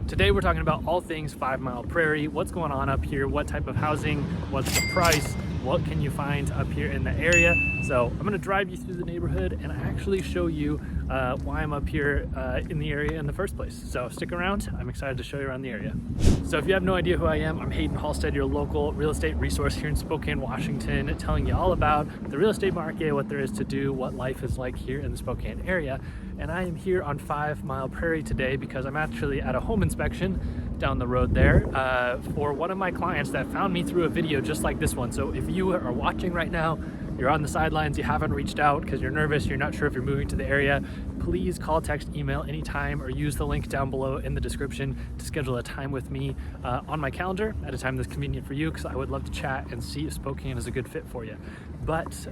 Today we're talking about all things 5 Mile Prairie, what's going on up here, what type of housing, what's the price, what can you find up here in the area. So I'm going to drive you through the neighborhood and actually show you why I'm up here in the area in the first place. So stick around, I'm excited to show you around the area. So if you have no idea who I am, I'm Haydn Halsted, your local real estate resource here in Spokane, Washington, telling you all about the real estate market, what there is to do, what life is like here in the Spokane area. And I am here on 5 Mile Prairie today because I'm actually at a home inspection down the road there for one of my clients that found me through a video just like this one. So if you are watching right now, you're on the sidelines, you haven't reached out because you're nervous, you're not sure if you're moving to the area, please call, text, email anytime, or use the link down below in the description to schedule a time with me on my calendar at a time that's convenient for you, because I would love to chat and see if Spokane is a good fit for you. But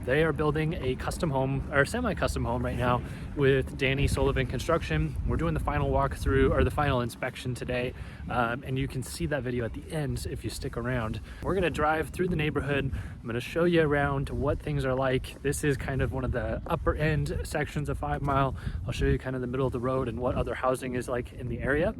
they are building a custom home, or semi-custom home right now with Danny Sullivan Construction. We're doing the final walkthrough, or the final inspection today, and you can see that video at the end if you stick around. We're gonna drive through the neighborhood. I'm gonna show you around what things are like. This is kind of one of the upper end sections of 5 Mile. I'll show you kind of the middle of the road and what other housing is like in the area.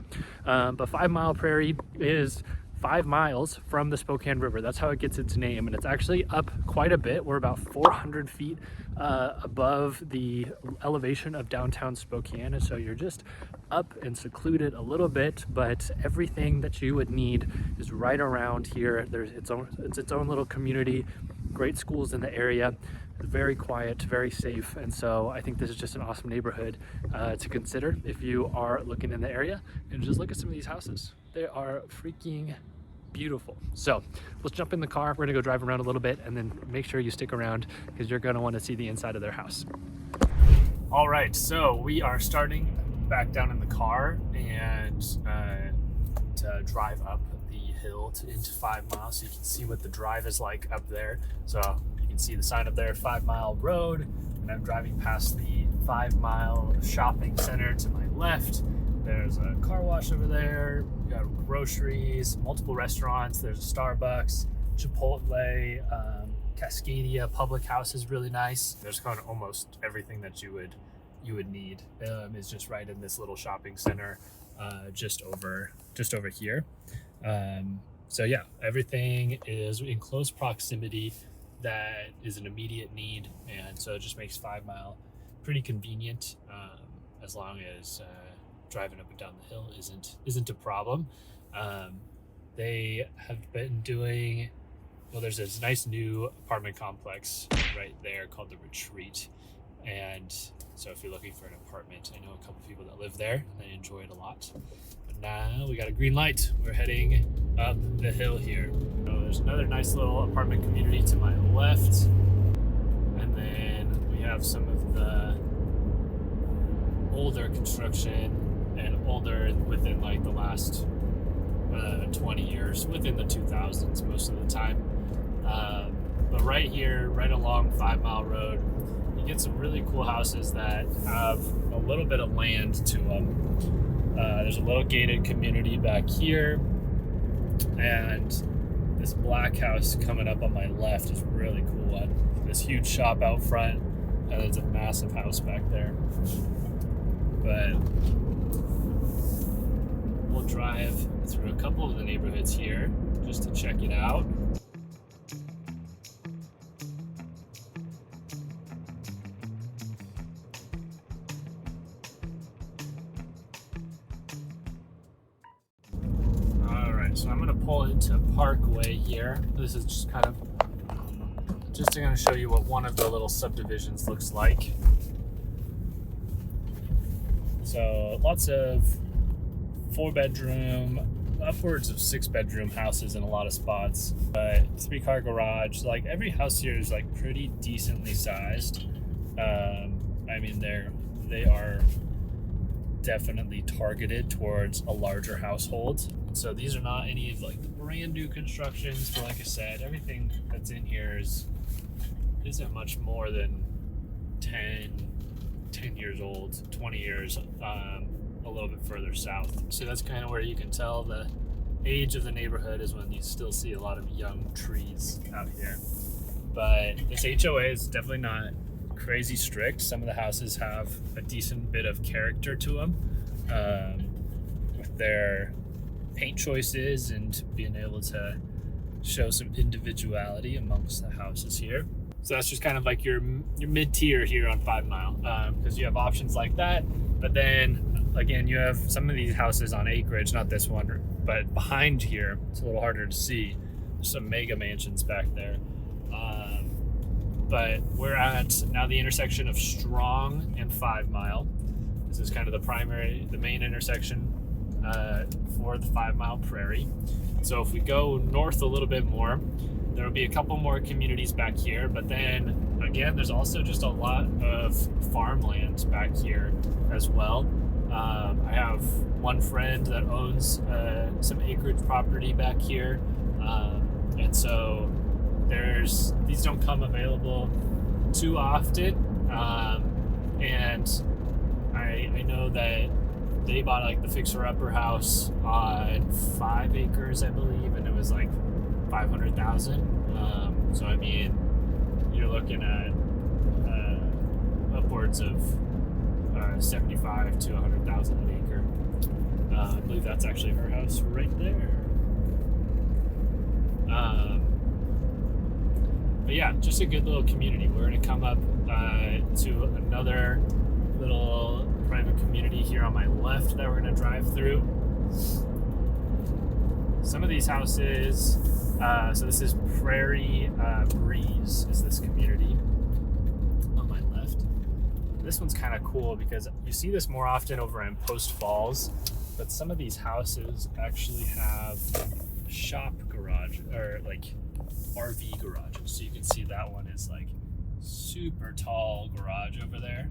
But 5 Mile Prairie is 5 miles from the Spokane River. That's how it gets its name, and it's actually up quite a bit. We're about 400 feet above the elevation of downtown Spokane, and so you're just up and secluded a little bit, but everything that you would need is right around here. It's its own little community, great schools in the area, very quiet, very safe, and so I think this is just an awesome neighborhood to consider if you are looking in the area. And just look at some of these houses. They are freaking beautiful. So let's jump in the car. We're gonna go drive around a little bit, and then make sure you stick around because you're gonna want to see the inside of their house. All right, so we are starting back down in the car and to drive up the hill into 5 Mile, so you can see what the drive is like up there. So you can see the sign up there, 5 Mile Road, and I'm driving past the 5 Mile Shopping Center to my left. There's a car wash over there, you got groceries, multiple restaurants, there's a Starbucks, Chipotle, Cascadia Public House is really nice. There's kind of almost everything that you would need is just right in this little shopping center just over here. So yeah, everything is in close proximity that is an immediate need, and so it just makes 5 Mile pretty convenient as long as driving up and down the hill isn't a problem. They have been doing, well, there's this nice new apartment complex right there called the Retreat, and so if you're looking for an apartment, I know a couple people that live there, they enjoy it a lot. But now we got a green light, we're heading up the hill here. So there's another nice little apartment community to my left, and then we have some of the older construction, and older within like the last 20 years, within the 2000s most of the time. But right here, right along 5 Mile Road, you get some really cool houses that have a little bit of land to them. There's a little gated community back here, and this black house coming up on my left is a really cool one. This huge shop out front, and there's a massive house back there. But we'll drive through a couple of the neighborhoods here just to check it out. All right, so I'm gonna pull into Parkway here. This is just kind of just to show you what one of the little subdivisions looks like. So lots of 4-bedroom, upwards of 6-bedroom houses in a lot of spots, but 3-car garage. Like every house here is like pretty decently sized. I mean, they are definitely targeted towards a larger household. So these are not any of like the brand new constructions, but like I said, everything that's in here isn't much more than 10 years old, 20 years, a little bit further south. So that's kind of where you can tell the age of the neighborhood is when you still see a lot of young trees out here. But this HOA is definitely not crazy strict. Some of the houses have a decent bit of character to them. their paint choices and being able to show some individuality amongst the houses here. So that's just kind of like your mid-tier here on 5 Mile, because you have options like that. But then again, you have some of these houses on acreage, not this one, but behind here, it's a little harder to see. There's some mega mansions back there. But we're at now the intersection of Strong and 5 Mile. This is kind of the main intersection for the 5 Mile Prairie. So if we go north a little bit more, there will be a couple more communities back here, but then again, there's also just a lot of farmland back here as well. I have one friend that owns some acreage property back here, and so these don't come available too often, and I know that they bought like the fixer-upper house on 5 acres, I believe, and it was like 500,000. So I mean, you're looking at upwards of 75 to 100,000 an acre. I believe that's actually her house right there. But yeah, just a good little community. We're going to come up to another little private community here on my left that we're going to drive through. Some of these houses, so this is Prairie Breeze is this community on my left. This one's kind of cool because you see this more often over in Post Falls, but some of these houses actually have shop garage or like RV garages. So you can see that one is like super tall garage over there.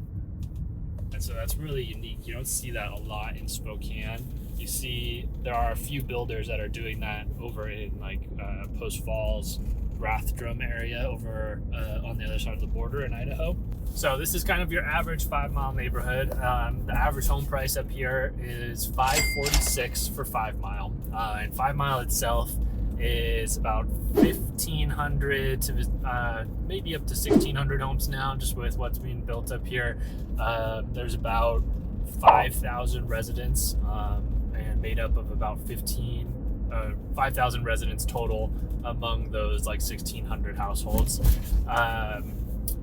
And so that's really unique. You don't see that a lot in Spokane. You see there are a few builders that are doing that over in like Post Falls, Rathdrum area over on the other side of the border in Idaho. So this is kind of your average 5 Mile neighborhood. The average home price up here is $546 for 5 Mile. And 5 Mile itself is about 1,500 to maybe up to 1,600 homes now, just with what's being built up here. There's about 5,000 residents, and made up of about 5,000 residents total among those like 1,600 households.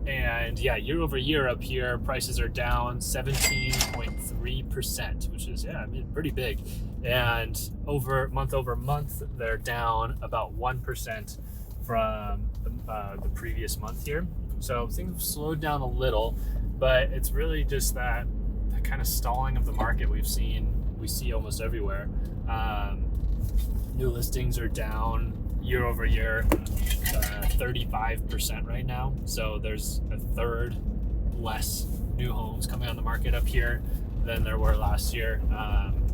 And yeah, year over year up here, prices are down 17.3%, which is, yeah, I mean, pretty big. And month over month, they're down about 1% from the previous month here. So things have slowed down a little, but it's really just that kind of stalling of the market we see almost everywhere. New listings are down year over year 35% right now. So there's a third less new homes coming on the market up here than there were last year.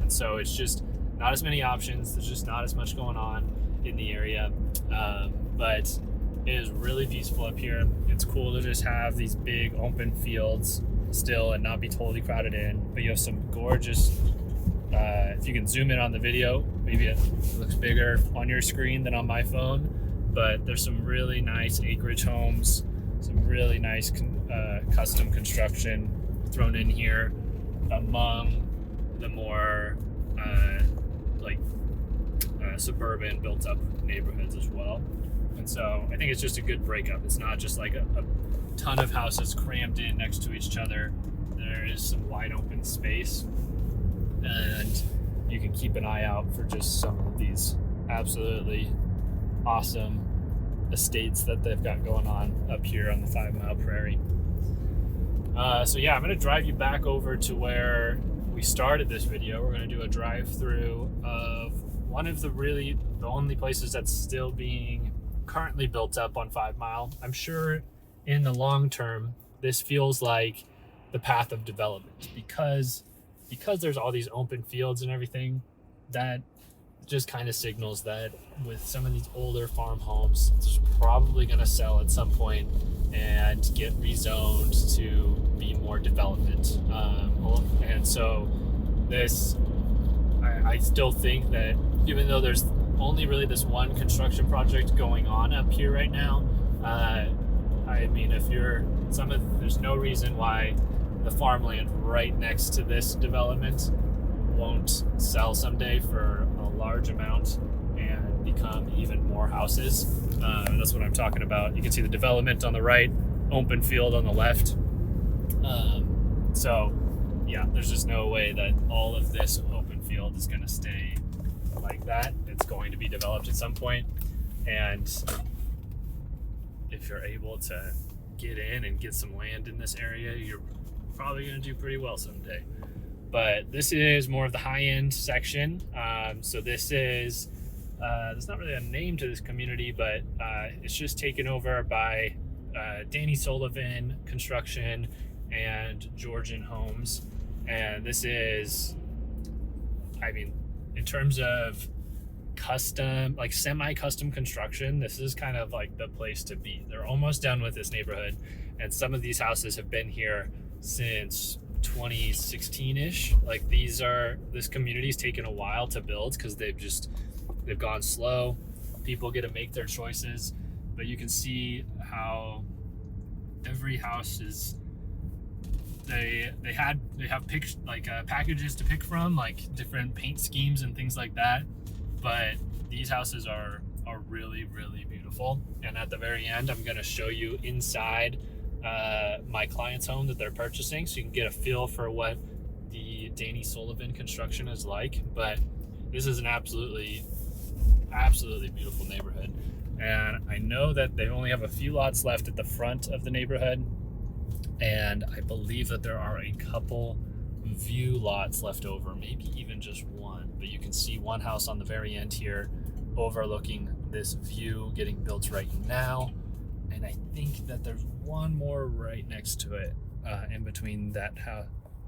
And so it's just not as many options. There's just not as much going on in the area. But it is really peaceful up here. It's cool to just have these big open fields still and not be totally crowded in. But you have some gorgeous, if you can zoom in on the video, maybe it looks bigger on your screen than on my phone, but there's some really nice acreage homes, some really nice custom construction thrown in here among the more suburban built up neighborhoods as well. And so I think it's just a good breakup. It's not just like a ton of houses crammed in next to each other. There is some wide open space, and you can keep an eye out for just some of these absolutely awesome estates that they've got going on up here on the 5 Mile Prairie. So yeah, I'm going to drive you back over to where we started this video. We're going to do a drive through of one of the only places that's still being currently built up on 5 Mile. I'm sure in the long term, this feels like the path of development because there's all these open fields and everything. That just kind of signals that with some of these older farm homes, it's probably going to sell at some point and get rezoned to be more development. And so I still think that even though there's only really this one construction project going on up here right now, I mean, there's no reason why the farmland right next to this development won't sell someday for a large amount and become even more houses. That's what I'm talking about. You can see the development on the right, open field on the left. So yeah, there's just no way that all of this open field is going to stay like that. It's going to be developed at some point, and if you're able to get in and get some land in this area, you're probably going to do pretty well someday. But this is more of the high-end section. So this is there's not really a name to this community, but it's just taken over by Danny Sullivan Construction and Georgian Homes. And this is, I mean, in terms of custom, like semi-custom construction, this is kind of like the place to be. They're almost done with this neighborhood, and some of these houses have been here since 2016-ish. Like this community's taken a while to build because they've gone slow. People get to make their choices, but you can see how every house is, they have packages to pick from, like different paint schemes and things like that. But these houses are really, really beautiful. And at the very end, I'm going to show you inside my client's home that they're purchasing, so you can get a feel for what the Danny Sullivan construction is like. But this is an absolutely beautiful neighborhood, and I know that they only have a few lots left at the front of the neighborhood, and I believe that there are a couple view lots left over, maybe even just one. But you can see one house on the very end here overlooking this view getting built right now, and I think that there's one more right next to it, in between that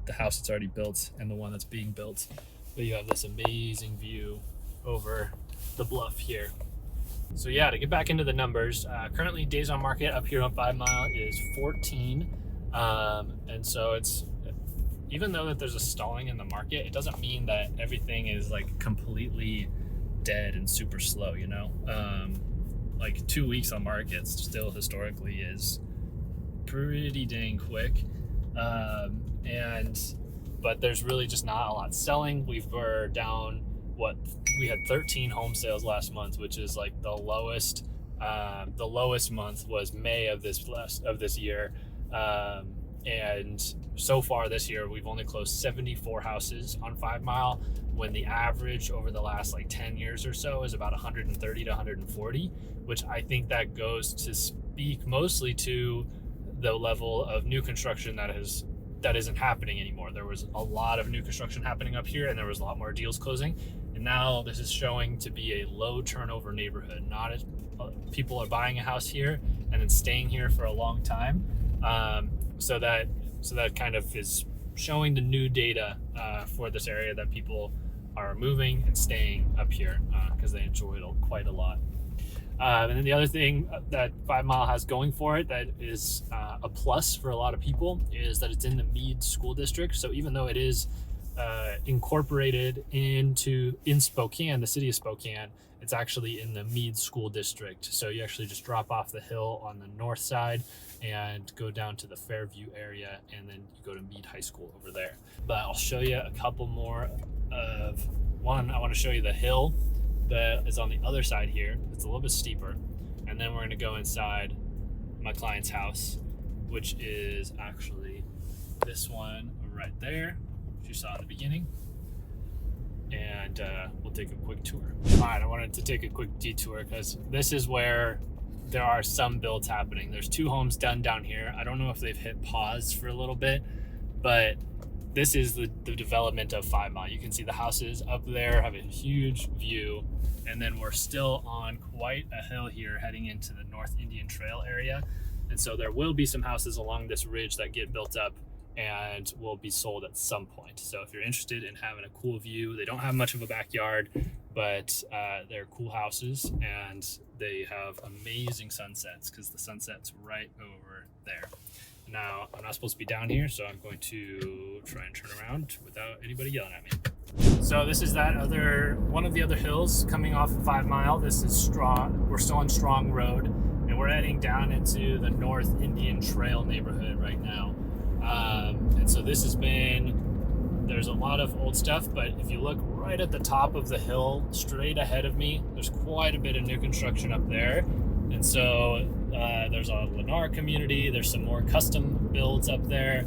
the house that's already built and the one that's being built. But you have this amazing view over the bluff here. So yeah, to get back into the numbers, currently days on market up here on 5 Mile is 14. And so it's, even though that there's a stalling in the market, it doesn't mean that everything is like completely dead and super slow, you know? Like 2 weeks on market still historically is pretty dang quick. But there's really just not a lot selling. We're down, we had 13 home sales last month, which is like the lowest. The lowest month was May of this year. And so far this year, we've only closed 74 houses on 5 Mile, when the average over the last like 10 years or so is about 130 to 140, which I think that goes to speak mostly to the level of new construction that isn't happening anymore. There was a lot of new construction happening up here, and there was a lot more deals closing. And now this is showing to be a low turnover neighborhood. Not as people are buying a house here and then staying here for a long time. So that kind of is showing the new data for this area, that people are moving and staying up here because they enjoy it quite a lot. And then the other thing that 5 Mile has going for it that is a plus for a lot of people is that it's in the Meade School District. So even though it is incorporated in Spokane, the city of Spokane, it's actually in the Meade School District. So you actually just drop off the hill on the north side and go down to the Fairview area, and then you go to Meade High School over there. But I'll show you a couple more of one. I want to show you the hill that is on the other side here. It's a little bit steeper, and then we're going to go inside my client's house, which is actually this one right there, which you saw in the beginning. And we'll take a quick tour. All right, I wanted to take a quick detour because this is where there are some builds happening. There's 2 homes done down here. I don't know if they've hit pause for a little bit, but this is the development of 5 Mile. You can see the houses up there have a huge view, and then we're still on quite a hill here heading into the North Indian Trail area. And so there will be some houses along this ridge that get built up and will be sold at some point. So if you're interested in having a cool view, they don't have much of a backyard, but they're cool houses, and they have amazing sunsets because the sunset's right over there. Now, I'm not supposed to be down here, so I'm going to try and turn around without anybody yelling at me. So this is one of the other hills coming off of 5 Mile. This is Strong. We're still on Strong Road, and we're heading down into the North Indian Trail neighborhood right now. And so this has been there's a lot of old stuff, but if you look right at the top of the hill straight ahead of me, there's quite a bit of new construction up there. And so there's a Lennar community, there's some more custom builds up there.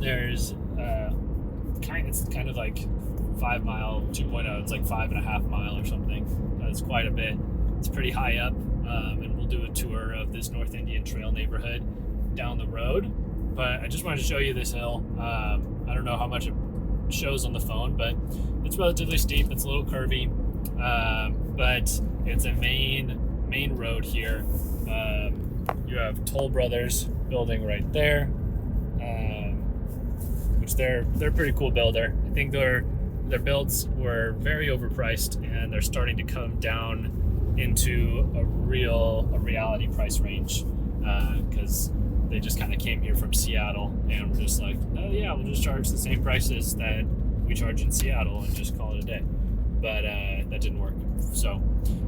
There's it's kind of like 5 Mile 2.0, it's like 5.5 mile or something. It's quite a bit. It's pretty high up, and we'll do a tour of this North Indian Trail neighborhood down the road. But I just wanted to show you this hill. I don't know how much it shows on the phone, but it's relatively steep. It's a little curvy, but it's a main road here. You have Toll Brothers building right there, which they're a pretty cool builder. I think their builds were very overpriced, and they're starting to come down into a reality price range, because they just kind of came here from Seattle and were just like, oh yeah, we'll just charge the same prices that we charge in Seattle and just call it a day. But that didn't work. So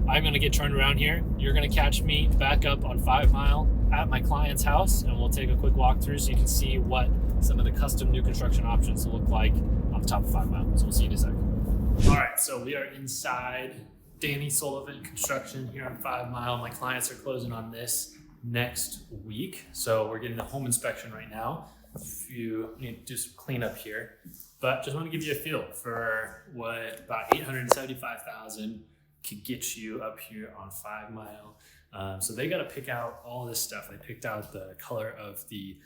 I'm gonna get turned around here. You're gonna catch me back up on 5 Mile at my client's house, and we'll take a quick walk through so you can see what some of the custom new construction options look like on the top of 5 Mile. So we'll see you in a second. All right, so we are inside Danny Sullivan Construction here on 5 Mile. My clients are closing on this next week, so we're getting the home inspection right now. You need to do some cleanup here, but just want to give you a feel for what about $875,000 could get you up here on 5 Mile. So they got to pick out all this stuff. They picked out the color of the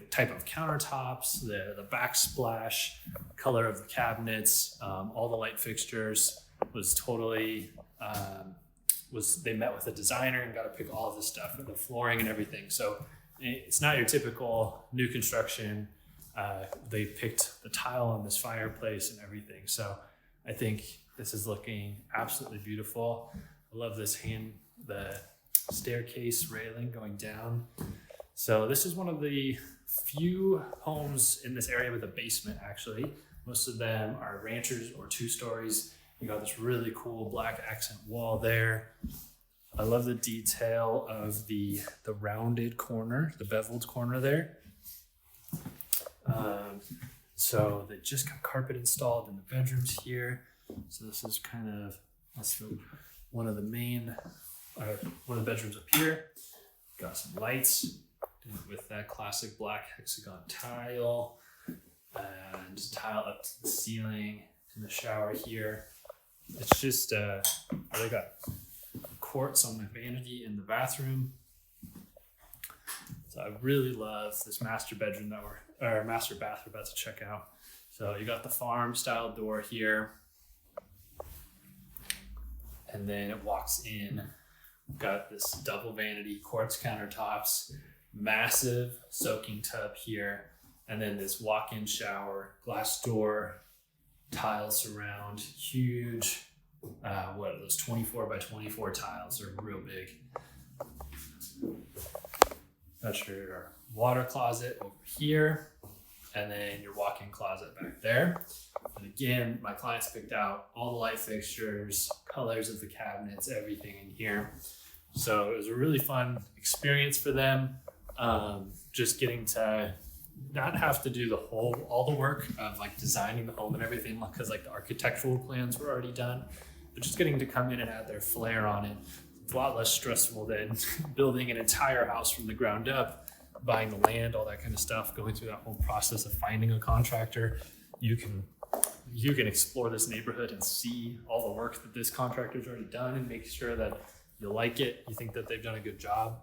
type of countertops, the backsplash, color of the cabinets, all the light fixtures. Was totally they met with a designer and got to pick all of this stuff, the flooring and everything. So it's not your typical new construction. They picked the tile on this fireplace and everything. So I think this is looking absolutely beautiful. I love the staircase railing going down. So this is one of the few homes in this area with a basement, actually. Most of them are ranchers or 2 stories. You got this really cool black accent wall there. I love the detail of the rounded corner, the beveled corner there. So they just got carpet installed in the bedrooms here. So this is one of the bedrooms up here. Got some lights with that classic black hexagon tile, and tile up to the ceiling in the shower here. It's just they got quartz on the vanity in the bathroom. So I really love this master bath we're about to check out. So you got the farm style door here, and then it walks in. Got this double vanity, quartz countertops, massive soaking tub here, and then this walk-in shower, glass door, tile surround, huge. What are those 24 by 24 tiles? Are real big. That's your water closet over here, and then your walk-in closet back there. And again, my clients picked out all the light fixtures, colors of the cabinets, everything in here. So it was a really fun experience for them. Just getting to not have to do all the work of like designing the home and everything, because like the architectural plans were already done, but just getting to come in and add their flair on it. It's a lot less stressful than building an entire house from the ground up, buying the land, all that kind of stuff, going through that whole process of finding a contractor. You can explore this neighborhood and see all the work that this contractor's already done and make sure that you like it, you think that they've done a good job.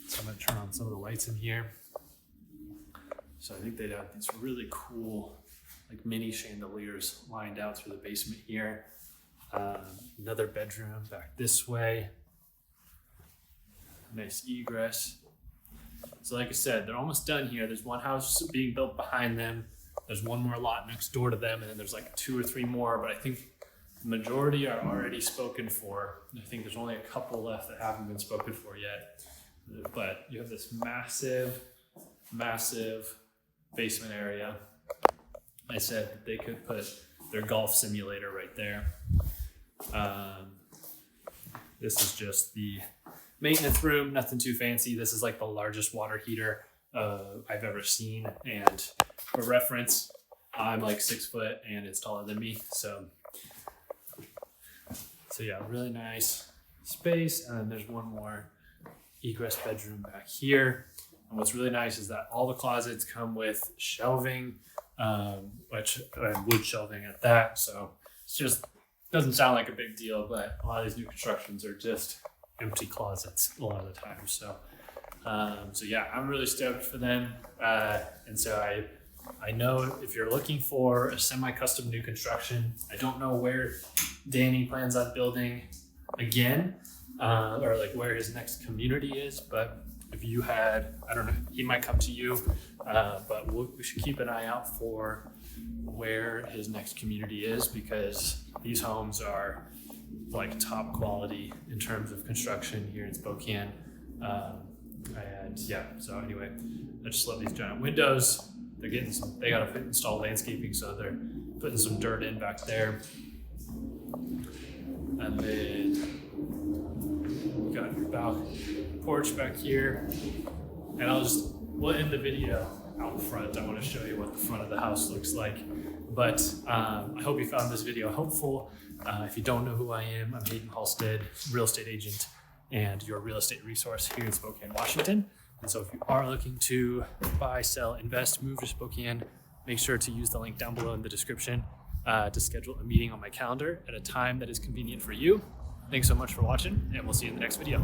So I'm gonna turn on some of the lights in here. So I think they have these really cool like mini chandeliers lined out through the basement here. Another bedroom back this way. Nice egress. So like I said, they're almost done here. There's one house being built behind them. There's one more lot next door to them, and then there's like 2 or 3 more, but I think the majority are already spoken for. I think there's only a couple left that haven't been spoken for yet. But you have this massive basement area. I said that they could put their golf simulator right there. This is just the maintenance room, nothing too fancy. This is like the largest water heater I've ever seen. And for reference, I'm like 6 foot and it's taller than me. So yeah, really nice space. And then there's one more egress bedroom back here. And what's really nice is that all the closets come with shelving, which wood shelving at that. So it's just doesn't sound like a big deal, but a lot of these new constructions are just empty closets a lot of the time. So yeah, I'm really stoked for them. And so I know if you're looking for a semi-custom new construction, I don't know where Danny plans on building again, or like where his next community is, but if you had, I don't know, he might come to you, but we should keep an eye out for where his next community is, because these homes are like top quality in terms of construction here in Spokane. And yeah, so anyway, I just love these giant windows. They gotta install landscaping, so they're putting some dirt in back there. And then you got your porch back here. And we'll end the video out front. I want to show you what the front of the house looks like. But I hope you found this video helpful. If you don't know who I am, I'm Haydn Halsted, real estate agent and your real estate resource here in Spokane, Washington. And so if you are looking to buy, sell, invest, move to Spokane, make sure to use the link down below in the description to schedule a meeting on my calendar at a time that is convenient for you. Thanks so much for watching, and we'll see you in the next video.